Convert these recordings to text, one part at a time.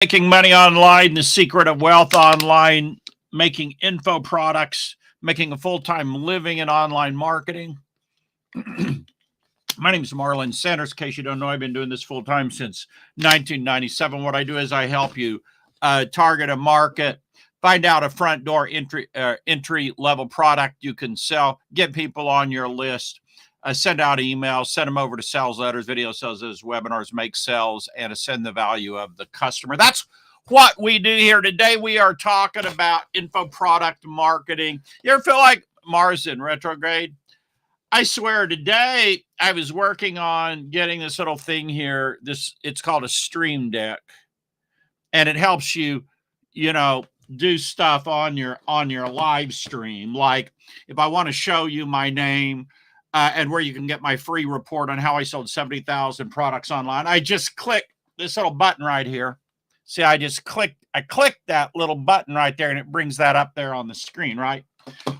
Making money online, the secret of wealth online, making info products, making a full time living in online marketing. My name is Marlon Sanders. In case you don't know, I've been doing this full time since 1997. What I do is I help you target a market, find out a front door entry level product you can sell, get people on your list, send out emails, send them over to sales letters, video sales, webinars, make sales, and ascend the value of the customer. That's what we do here today. We are talking about info product marketing. You ever feel like Mars in retrograde? I swear today I was working on getting this little thing here. It's called a stream deck, and it helps you, do stuff on your live stream. Like if I want to show you my name and where you can get my free report on how I sold 70,000 products online, I just click this little button right here. See, I click that little button right there, and it brings that up there on the screen, right?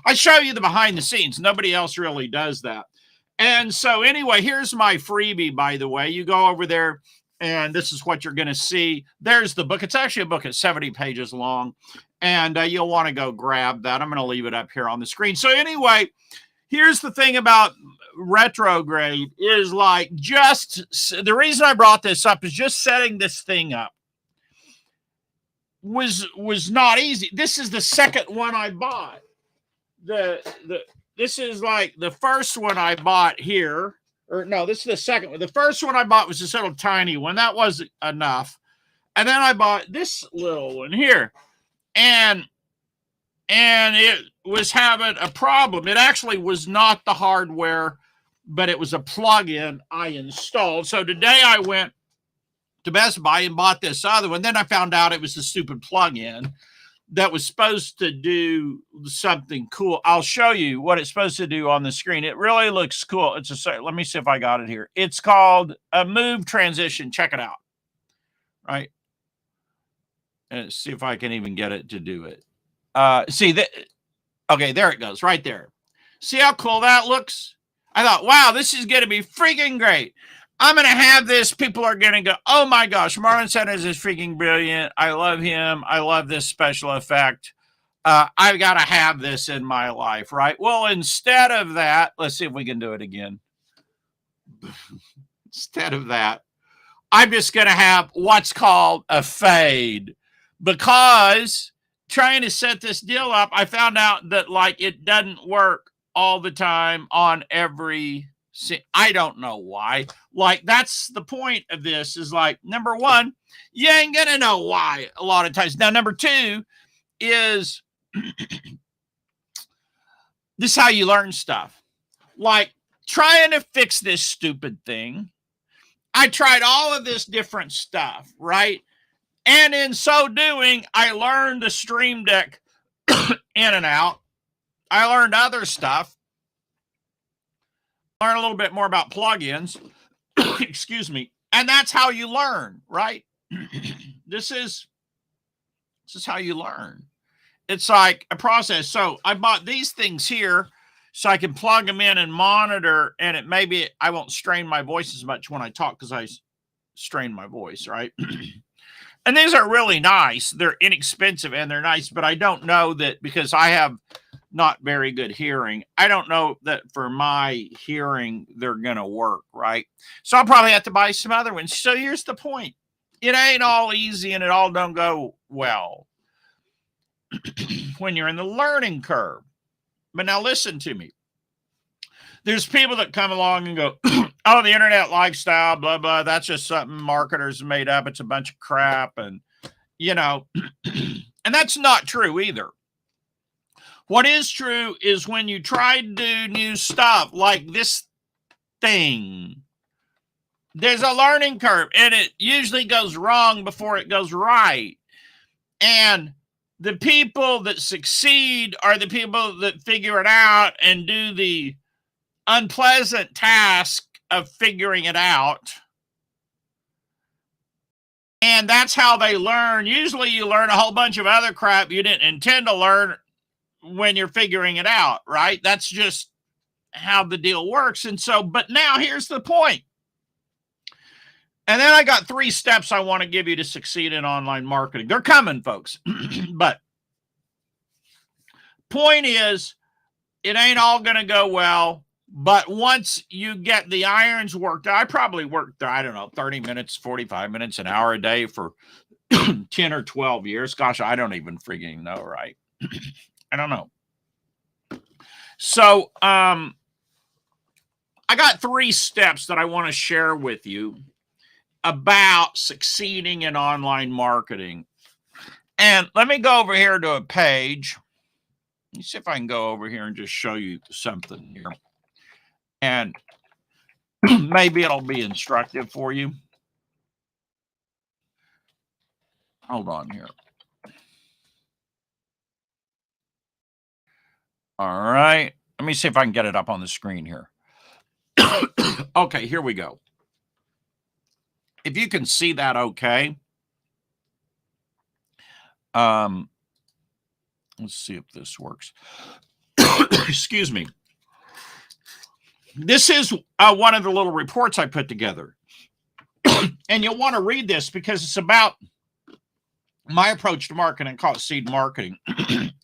I show you the behind the scenes. Nobody else really does that. And so anyway, here's my freebie, by the way. You go over there, and this is what you're going to see. There's the book. It's actually a book. It's 70 pages long, and you'll want to go grab that. I'm going to leave it up here on the screen. So anyway, here's the thing about retrograde is like just the reason I brought this up is just setting this thing up was not easy. This is the second one I bought. This is like the first one I bought here, or no, this is the second one. The first one I bought was this little tiny one. That wasn't enough. And then I bought this little one here, and it was having a problem. It actually was not the hardware, but it was a plug-in I installed. So today I went to Best Buy and bought this other one. Then I found out it was a stupid plug-in that was supposed to do something cool. I'll show you what it's supposed to do on the screen. It really looks cool. Let me see if I got it here. It's called a move transition. Check it out. Right. And see if I can even get it to do it. See that? Okay, there it goes right there. See how cool that looks? I thought, wow, this is going to be freaking great. I'm going to have this. People are going to go, oh my gosh, Marlon Sanders is freaking brilliant. I love him. I love this special effect. I've got to have this in my life, right? Well, instead of that, let's see if we can do it again. Instead of that, I'm just going to have what's called a fade, because trying to set this deal up, I found out that like it doesn't work all the time on every. See, I don't know why. Like, that's the point of this is like, number one, you ain't going to know why a lot of times. Now, number two is this is how you learn stuff. Like, trying to fix this stupid thing. I tried all of this different stuff, right? And in so doing, I learned the Stream Deck in and out. I learned other stuff. Learn a little bit more about plugins. Excuse me. And that's how you learn, right? This is how you learn. It's like a process. So I bought these things here so I can plug them in and monitor, and maybe I won't strain my voice as much when I talk because I strain my voice, right? And these are really nice. They're inexpensive and they're nice, but I don't know that because I have not very good hearing. I don't know that for my hearing, they're going to work, right? So I'll probably have to buy some other ones. So here's the point. It ain't all easy and it all don't go well when you're in the learning curve. But now listen to me. There's people that come along and go, oh, the internet lifestyle, blah, blah. That's just something marketers made up. It's a bunch of crap. And, and that's not true either. What is true is when you try to do new stuff like this thing, there's a learning curve, and it usually goes wrong before it goes right. And the people that succeed are the people that figure it out and do the unpleasant task of figuring it out. And that's how they learn. Usually you learn a whole bunch of other crap you didn't intend to learn when you're figuring it out, right? That's just how the deal works. And so, but now here's the point. And then I got 3 steps I want to give you to succeed in online marketing. They're coming, folks. But point is, it ain't all going to go well. But once you get the irons worked, I probably worked, I don't know, 30 minutes, 45 minutes, an hour a day for 10 or 12 years. Gosh, I don't even freaking know, right? I don't know. So I got 3 steps that I want to share with you about succeeding in online marketing. And let me go over here to a page. Let me see if I can go over here and just show you something here. And maybe it'll be instructive for you. Hold on here. All right. Let me see if I can get it up on the screen here. Okay, here we go. If you can see that okay. Let's see if this works. Excuse me. This is one of the little reports I put together. And you'll want to read this because it's about my approach to marketing. I call it seed marketing.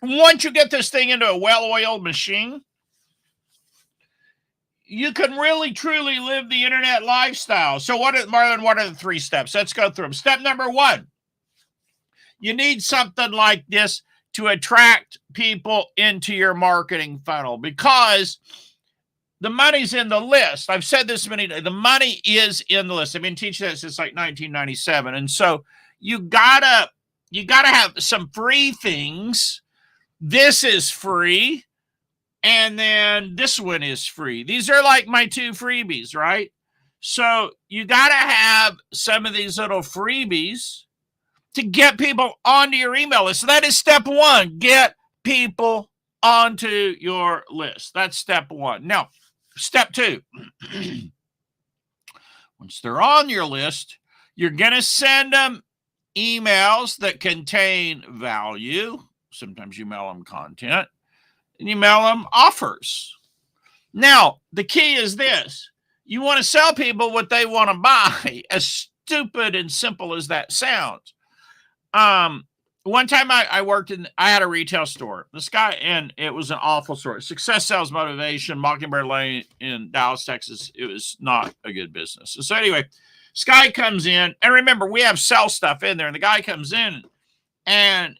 Once you get this thing into a well-oiled machine, you can really, truly live the internet lifestyle. So Marlon, what are the 3 steps? Let's go through them. Step number 1, you need something like this to attract people into your marketing funnel because the money's in the list. I've said this many times. The money is in the list. I've been teaching that since like 1997. And so you gotta have some free things. This is free. And then this one is free. These are like my 2 freebies, right? So you got to have some of these little freebies to get people onto your email list. So that is step 1. Get people onto your list. That's step 1. Now, step 2. Once they're on your list, you're going to send them emails that contain value. Sometimes you mail them content. And you mail them offers. Now, the key is this. You want to sell people what they want to buy, as stupid and simple as that sounds. One time I had a retail store. This guy, and it was an awful store. Success Sells Motivation, Mockingbird Lane in Dallas, Texas. It was not a good business. So anyway, this guy comes in, and remember, we have sell stuff in there, and the guy comes in, and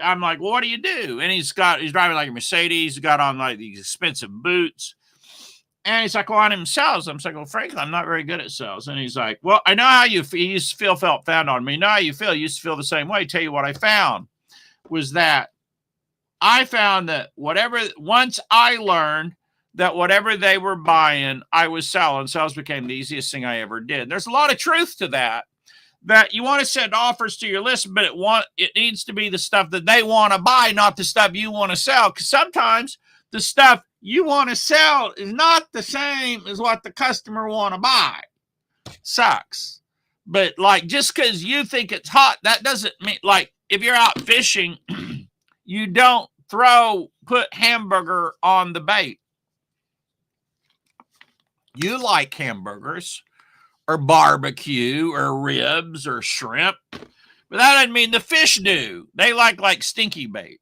I'm like, well, what do you do? And he's driving like a Mercedes. He's got on like these expensive boots. And he's like, well, I'm in sales. I'm like, well, frankly, I'm not very good at sales. And he's like, well, I know how you feel. You found on me. I know how you feel. You used to feel the same way. Tell you what I found was that I found that once I learned that whatever they were buying, I was selling. Sales became the easiest thing I ever did. There's a lot of truth to that. That you want to send offers to your list, but it needs to be the stuff that they want to buy, not the stuff you want to sell. Because sometimes the stuff you want to sell is not the same as what the customer want to buy. Sucks. But like, just because you think it's hot, that doesn't mean, like, if you're out fishing, you don't put hamburger on the bait. You like hamburgers, or barbecue, or ribs, or shrimp. But that doesn't mean the fish do. They like stinky bait.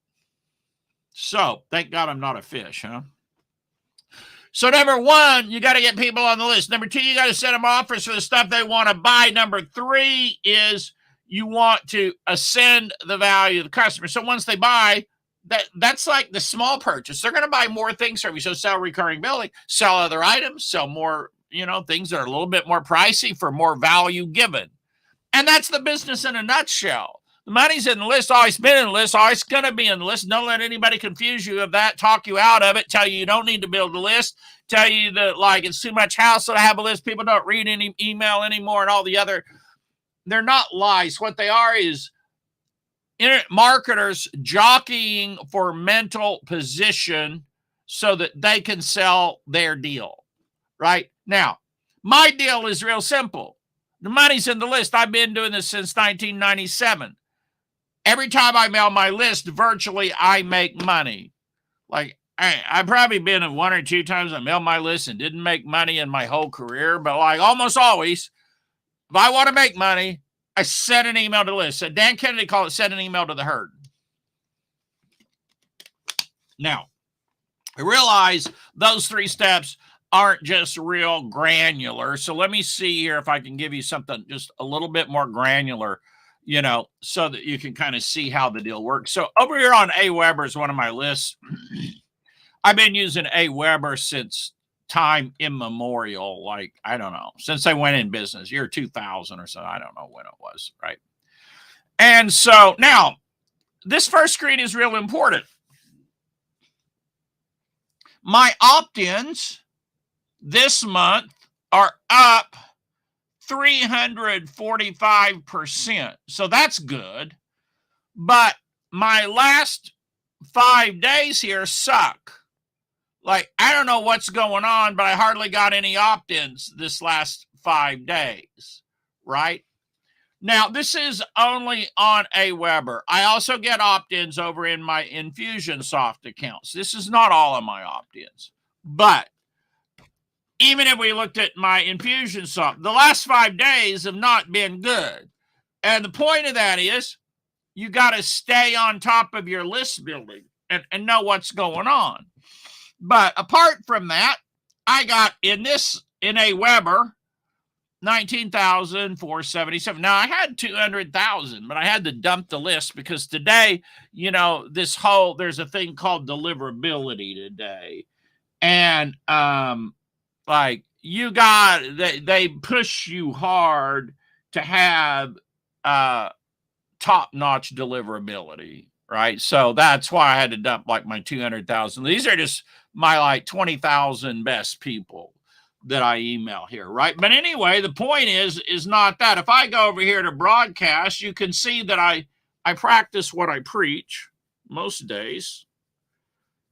So, thank God I'm not a fish, huh? So, number 1, you got to get people on the list. Number 2, you got to send them offers for the stuff they want to buy. Number 3 is you want to ascend the value of the customer. So, once they buy, that's like the small purchase. They're going to buy more things from you. So, sell recurring billing, sell other items, sell more, things that are a little bit more pricey for more value given. And that's the business in a nutshell. The money's in the list, always been in the list, always going to be in the list. Don't let anybody confuse you of that, talk you out of it, tell you don't need to build a list, tell you that it's too much hassle to have a list. People don't read any email anymore and all the other. They're not lies. What they are is internet marketers jockeying for mental position so that they can sell their deal. Right? Now, my deal is real simple. The money's in the list. I've been doing this since 1997. Every time I mail my list, virtually I make money. Like, I've probably been in 1 or 2 times I mailed my list and didn't make money in my whole career, but like almost always, If I want to make money, I send an email to the list. So Dan Kennedy called it send an email to the herd. Now, I realize those 3 steps aren't just real granular. So let me see here if I can give you something just a little bit more granular, so that you can kind of see how the deal works. So over here on Aweber is one of my lists. I've been using Aweber since time immemorial, like, I don't know, since I went in business, year 2000 or so. I don't know when it was, right? And so now this first screen is real important. My opt-ins this month are up 345%. So that's good. But my last 5 days here suck. Like, I don't know what's going on, but I hardly got any opt-ins this last 5 days, right? Now, this is only on Aweber. I also get opt-ins over in my Infusionsoft accounts. This is not all of my opt-ins. But even if we looked at my Infusionsoft, the last 5 days have not been good. And the point of that is you got to stay on top of your list building and know what's going on. But apart from that, I got in Aweber, 19,477. Now, I had 200,000, but I had to dump the list because today, there's a thing called deliverability today. And, they push you hard to have top-notch deliverability, right? So that's why I had to dump like my 200,000. These are just my like 20,000 best people that I email here, right? But anyway, the point is not that. If I go over here to broadcast, you can see that I practice what I preach most days.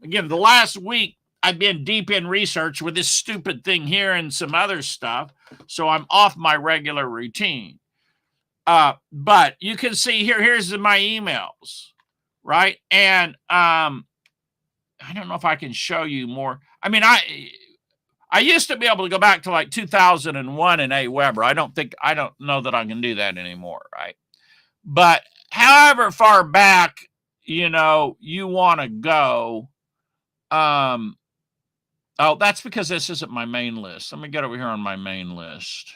Again, the last week, I've been deep in research with this stupid thing here and some other stuff, so I'm off my regular routine. But you can see here's my emails, right? And I don't know if I can show you more. I mean, I used to be able to go back to like 2001 in Aweber. I don't know that I can do that anymore, right? But however far back, you want to go, oh, that's because this isn't my main list. Let me get over here on my main list.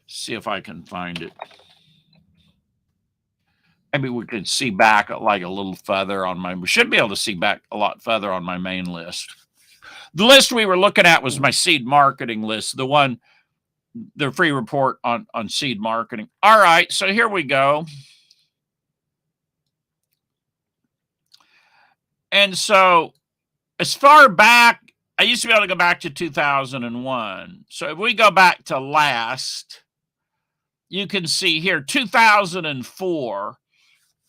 See if I can find it. Maybe we could see back like a little further we should be able to see back a lot further on my main list. The list we were looking at was my seed marketing list, the free report on seed marketing. All right, so here we go. And so as far back, I used to be able to go back to 2001. So if we go back to last, you can see here 2004.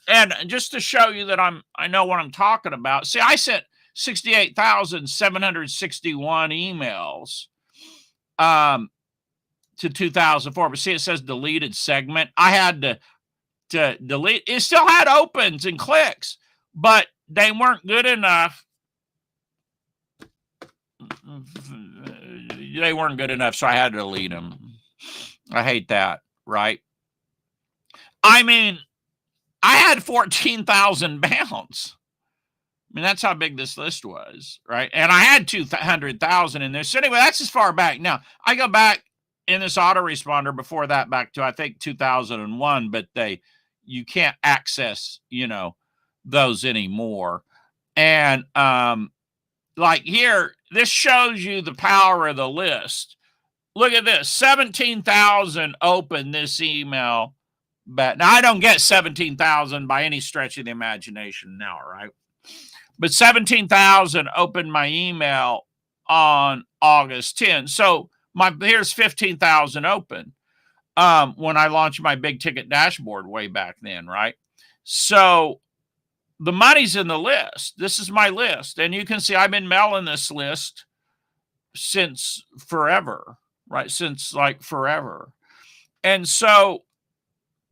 And just to show you that I know what I'm talking about. See, I sent 68,761 emails to 2004. But see, it says deleted segment. I had to delete. It still had opens and clicks, but they weren't good enough. They weren't good enough, so I had to delete them. I hate that, right? I mean, I had 14,000 bounce. I mean, that's how big this list was, right? And I had 200,000 in there. So anyway, that's as far back. Now, I go back in this autoresponder before that back to, I think, 2001, but you can't access, those anymore. And like here, this shows you the power of the list. Look at this, 17,000 open this email. But now I don't get 17,000 by any stretch of the imagination now, right? But 17,000 opened my email on August 10. So here's 15,000 open when I launched my big ticket dashboard way back then, right? So the money's in the list. This is my list. And you can see I've been mailing this list since forever, right? Since like forever. And so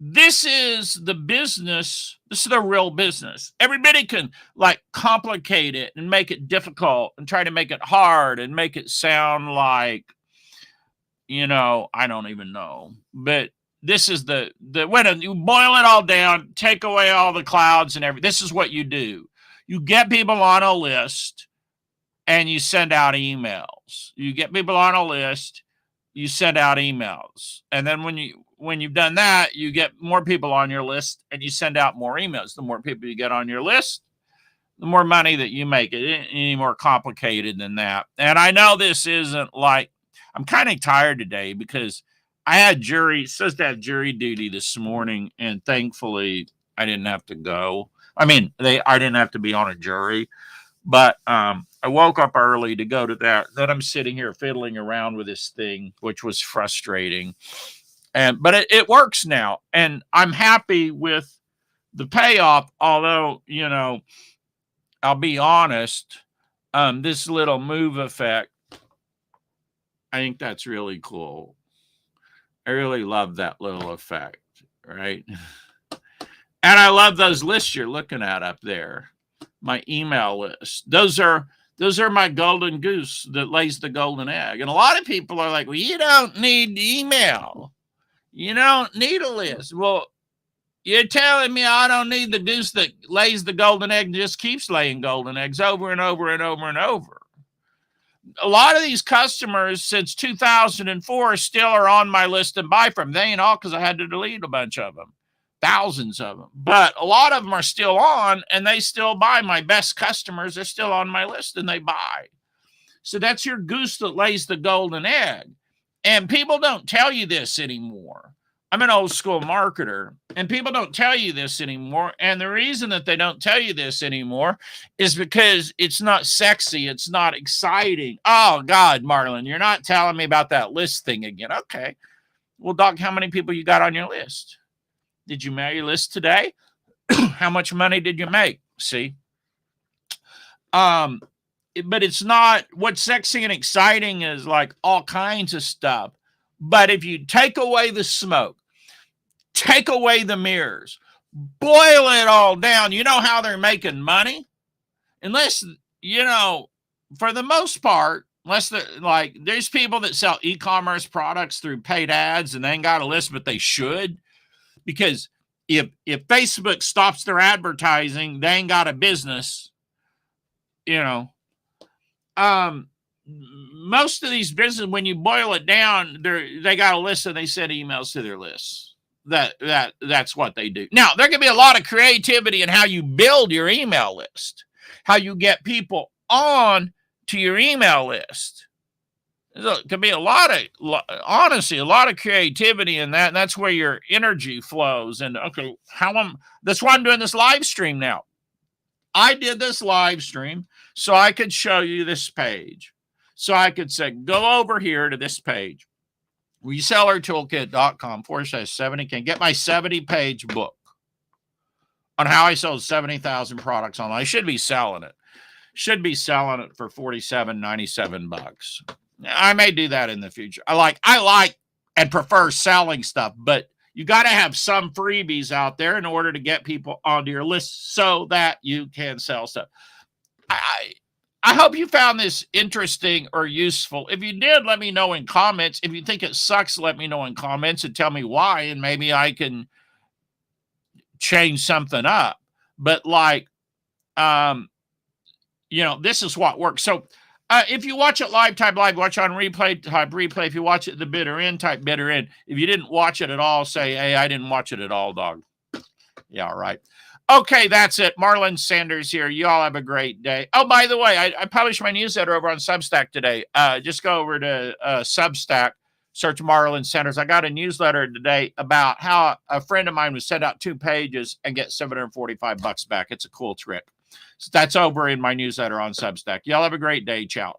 this is the business. This is the real business. Everybody can like complicate it and make it difficult and try to make it hard and make it sound like I don't even know. But this is the when you boil it all down, take away all the clouds and everything. This is what you do. You get people on a list and you send out emails. You get people on a list, you send out emails. And then when you've done that, you get more people on your list and you send out more emails. The more people you get on your list, the more money that you make. It ain't any more complicated than that. And I know this isn't like, I'm kind of tired today because I had jury, supposed to have jury duty this morning, and thankfully I didn't have to go. I mean, I didn't have to be on a jury, but I woke up early to go to that. Then I'm sitting here fiddling around with this thing, which was frustrating. But it works now, and I'm happy with the payoff. Although, I'll be honest, this little move effect, I think that's really cool. I really love that little effect, right? And I love those lists you're looking at up there, my email list. Those are my golden goose that lays the golden egg. And a lot of people are like, well, you don't need email. You don't need a list. Well, you're telling me I don't need the goose that lays the golden egg and just keeps laying golden eggs over and over and over and over. A lot of these customers since 2004 still are on my list and buy from. They ain't all because I had to delete a bunch of them, thousands of them. But a lot of them are still on and they still buy. My best customers are still on my list and they buy. So that's your goose that lays the golden egg. And people don't tell you this anymore. I'm an old school marketer, and people don't tell you this anymore. And the reason that they don't tell you this anymore is because it's not sexy. It's not exciting. Oh, God, Marlon, you're not telling me about that list thing again. Okay. Well, Doc, how many people you got on your list? Did you mail your list today? How much money did you make? See? But it's not, what's sexy and exciting is like all kinds of stuff. But if you take away the smoke, take away the mirrors, boil it all down, you know how they're making money? Unless, for the most part, unless they're like, there's people that sell e-commerce products through paid ads and they ain't got a list, but they should. Because if Facebook stops their advertising, they ain't got a business, most of these businesses, when you boil it down, they got a list and they send emails to their lists. That's what they do. Now, there can be a lot of creativity in how you build your email list, how you get people on to your email list. There can be a lot of creativity in that, and that's where your energy flows. And okay, that's why I'm doing this live stream now. I did this live stream so I could show you this page. So I could say, go over here to this page, resellertoolkit.com/70. Get my 70-page book on how I sold 70,000 products online. I should be selling it. Should be selling it for $47.97. I may do that in the future. I like and prefer selling stuff, but you got to have some freebies out there in order to get people onto your list so that you can sell stuff. I hope you found this interesting or useful. If you did, let me know in comments. If you think it sucks, let me know in comments and tell me why, and maybe I can change something up. But this is what works. So if you watch it live, type live. Watch on replay, type replay. If you watch it the bitter end, type bitter end. If you didn't watch it at all, say, hey, I didn't watch it at all, dog. Yeah, all right. Okay, that's it. Marlon Sanders here. You all have a great day. Oh, by the way, I published my newsletter over on Substack today. Just go over to Substack, search Marlon Sanders. I got a newsletter today about how a friend of mine would send out 2 pages and get $745 back. It's a cool trick. So that's over in my newsletter on Substack. Y'all have a great day. Ciao.